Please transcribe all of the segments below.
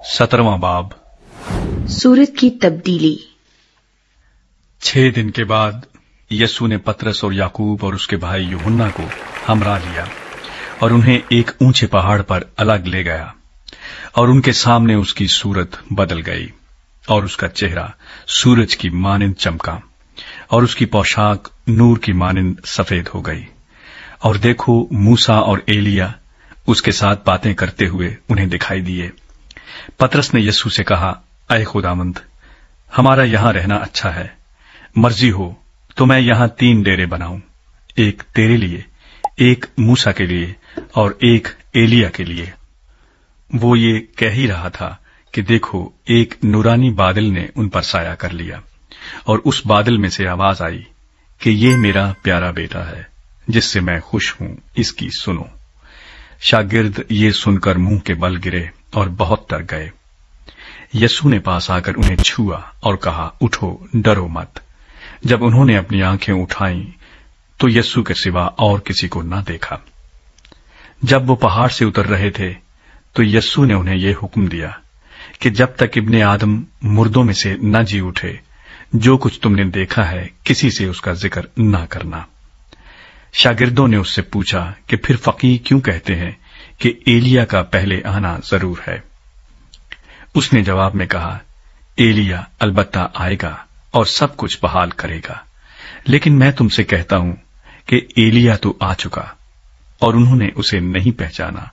17वां बाब। सूरत की तब्दीली। 6 दिन के बाद यीशु ने पतरस और याकूब और उसके भाई यूहन्ना को हमरा लिया और उन्हें एक ऊंचे पहाड़ पर अलग ले गया, और उनके सामने उसकी सूरत बदल गई और उसका चेहरा सूरज की मानिंद चमका और उसकी पोशाक नूर की मानिंद सफेद हो गई। और देखो, मूसा और एलिया उसके साथ बातें करते हुए उन्हें दिखाई दिए। पतरस ने यीशु से कहा, ऐ खुदावंद, हमारा यहां रहना अच्छा है। मर्जी हो तो मैं यहां 3 डेरे बनाऊं, एक तेरे लिए, एक मूसा के लिए और एक एलिया के लिए। वो ये कह ही रहा था कि देखो, एक नूरानी बादल ने उन पर साया कर लिया, और उस बादल में से आवाज आई कि ये मेरा प्यारा बेटा है, जिससे मैं खुश हूं, इसकी सुनो। शागिर्द ये सुनकर मुंह के बल गिरे और बहुत डर गए। यीशु ने पास आकर उन्हें छुआ और कहा, उठो, डरो मत। जब उन्होंने अपनी आंखें उठाईं तो यीशु के सिवा और किसी को न देखा। जब वो पहाड़ से उतर रहे थे तो यीशु ने उन्हें यह हुक्म दिया कि जब तक इब्ने आदम मुर्दों में से न जी उठे, जो कुछ तुमने देखा है किसी से उसका जिक्र न करना। शागिर्दों ने उससे पूछा कि फिर फकीह क्यों कहते हैं कि एलिया का पहले आना जरूर है। उसने जवाब में कहा, एलिया अलबत्ता आएगा और सब कुछ बहाल करेगा, लेकिन मैं तुमसे कहता हूं कि एलिया तो आ चुका और उन्होंने उसे नहीं पहचाना,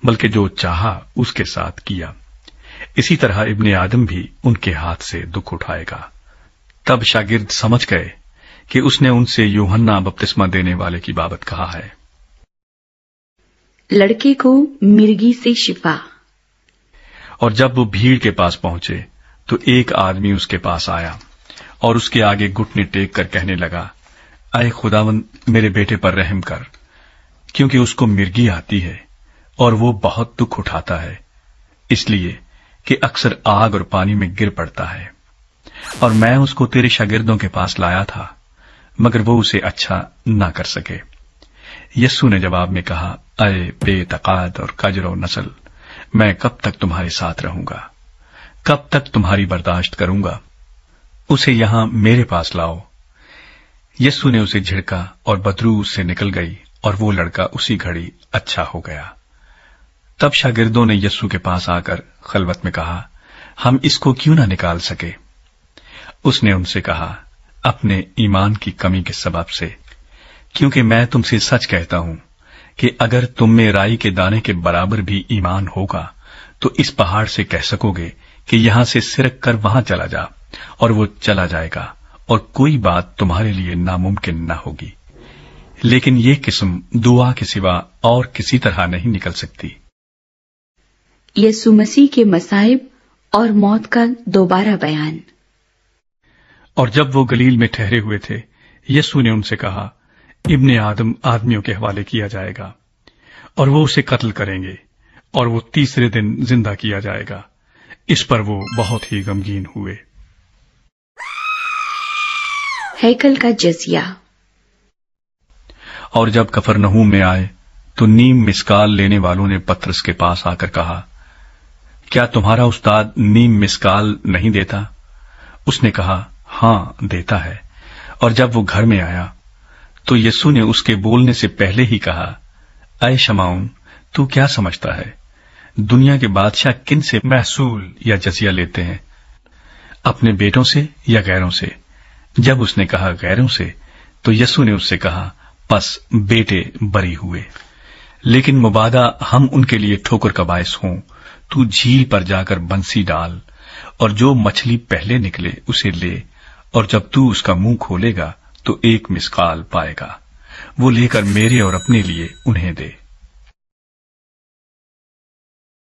बल्कि जो चाहा उसके साथ किया। इसी तरह इब्ने आदम भी उनके हाथ से दुख उठाएगा। तब शागिर्द समझ गए कि उसने उनसे यूहन्ना बपतिस्मा देने वाले की बाबत कहा है। लड़के को मिर्गी से शिफा। और जब वो भीड़ के पास पहुंचे तो एक आदमी उसके पास आया और उसके आगे घुटने टेक कर कहने लगा, ऐ खुदावंद, मेरे बेटे पर रहम कर, क्योंकि उसको मिर्गी आती है और वो बहुत दुख उठाता है, इसलिए कि अक्सर आग और पानी में गिर पड़ता है। और मैं उसको तेरे शागिर्दों के पास लाया था, मगर वो उसे अच्छा न कर सके। यीशु ने जवाब में कहा, ऐ बेतकाद और कजरो नस्ल, मैं कब तक तुम्हारे साथ रहूंगा, कब तक तुम्हारी बर्दाश्त करूंगा? उसे यहां मेरे पास लाओ। यीशु ने उसे झिड़का और बदबू उससे निकल गई और वो लड़का उसी घड़ी अच्छा हो गया। तब शागिर्दों ने यीशु के पास आकर खलवत में कहा, हम इसको क्यों ना निकाल सके? उसने उनसे कहा, अपने ईमान की कमी के सबब से, क्योंकि मैं तुमसे सच कहता हूं कि अगर तुम में राई के दाने के बराबर भी ईमान होगा तो इस पहाड़ से कह सकोगे कि यहां से सिरक कर वहां चला जा, और वो चला जाएगा, और कोई बात तुम्हारे लिए नामुमकिन न होगी। लेकिन ये किस्म दुआ के सिवा और किसी तरह नहीं निकल सकती। यीशु मसीह के मसाइब और मौत का दोबारा बयान। और जब वो गलील में ठहरे हुए थे, यीशु ने उनसे कहा, इब्ने आदम आदमियों के हवाले किया जाएगा और वो उसे कत्ल करेंगे, और वो तीसरे दिन जिंदा किया जाएगा। इस पर वो बहुत ही गमगीन हुए। हैकल का जजिया। और जब कफरनहूम में आए तो नीम मिस्काल लेने वालों ने पतरस के पास आकर कहा, क्या तुम्हारा उस्ताद नीम मिस्काल नहीं देता? उसने कहा, हां, देता है। और जब वो घर में आया तो यीशु ने उसके बोलने से पहले ही कहा, ऐ शमाउन, तू क्या समझता है? दुनिया के बादशाह किन से महसूल या जजिया लेते हैं, अपने बेटों से या गैरों से? जब उसने कहा गैरों से, तो यीशु ने उससे कहा, बस बेटे बरी हुए। लेकिन मुबादा हम उनके लिए ठोकर का बायस हों, तू झील पर जाकर बंसी डाल, और जो मछली पहले निकले उसे ले, और जब तू उसका मुंह खोलेगा तो एक मिस्काल पाएगा। वो लेकर मेरे और अपने लिए उन्हें दे।